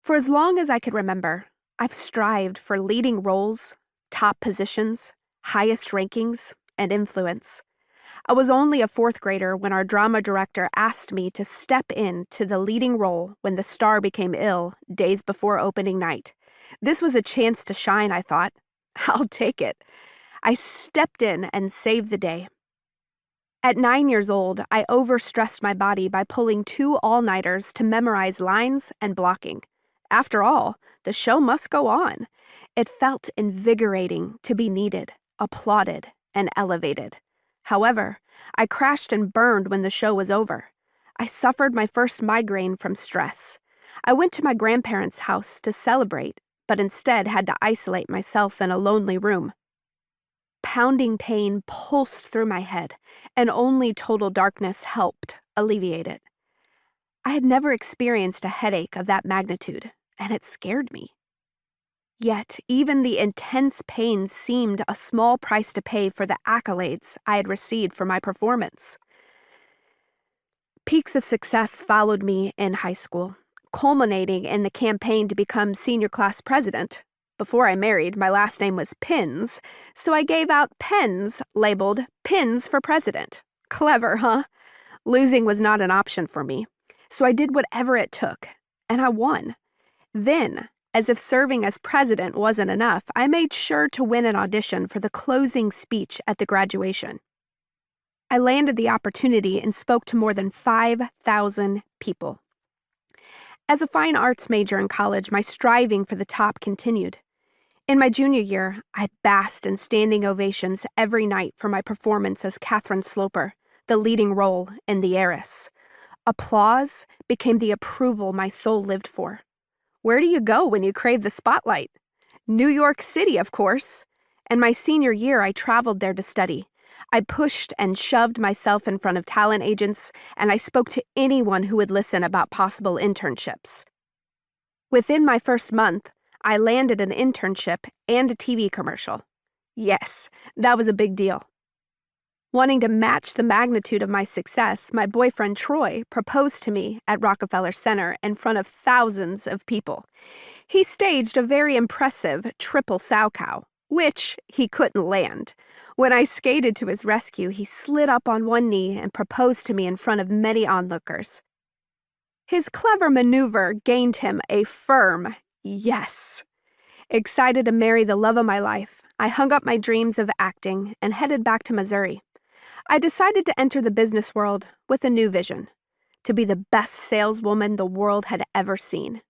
For as long as I could remember, I've strived for leading roles, top positions, highest rankings, and influence. I was only a fourth grader when our drama director asked me to step into the leading role when the star became ill days before opening night. This was a chance to shine, I thought. I'll take it. I stepped in and saved the day. At 9 years old, I overstressed my body by pulling 2 all-nighters to memorize lines and blocking. After all, the show must go on. It felt invigorating to be needed, applauded, and elevated. However, I crashed and burned when the show was over. I suffered my first migraine from stress. I went to my grandparents' house to celebrate, but instead had to isolate myself in a lonely room. Pounding pain pulsed through my head, and only total darkness helped alleviate it. I had never experienced a headache of that magnitude, and it scared me. Yet, even the intense pain seemed a small price to pay for the accolades I had received for my performance. Peaks of success followed me in high school, culminating in the campaign to become senior class president. Before I married, my last name was Pins, so I gave out pens labeled Pins for President. Clever, huh? Losing was not an option for me, so I did whatever it took, and I won. Then, as if serving as president wasn't enough, I made sure to win an audition for the closing speech at the graduation. I landed the opportunity and spoke to more than 5,000 people. As a fine arts major in college, my striving for the top continued. In my junior year, I basked in standing ovations every night for my performance as Catherine Sloper, the leading role in The Heiress. Applause became the approval my soul lived for. Where do you go when you crave the spotlight? New York City, of course. And my senior year, I traveled there to study. I pushed and shoved myself in front of talent agents, and I spoke to anyone who would listen about possible internships. Within my first month, I landed an internship and a TV commercial. Yes, that was a big deal. Wanting to match the magnitude of my success, my boyfriend Troy proposed to me at Rockefeller Center in front of thousands of people. He staged a very impressive triple sow cow, which he couldn't land. When I skated to his rescue, he slid up on one knee and proposed to me in front of many onlookers. His clever maneuver gained him a firm yes. Excited to marry the love of my life, I hung up my dreams of acting and headed back to Missouri. I decided to enter the business world with a new vision, to be the best saleswoman the world had ever seen.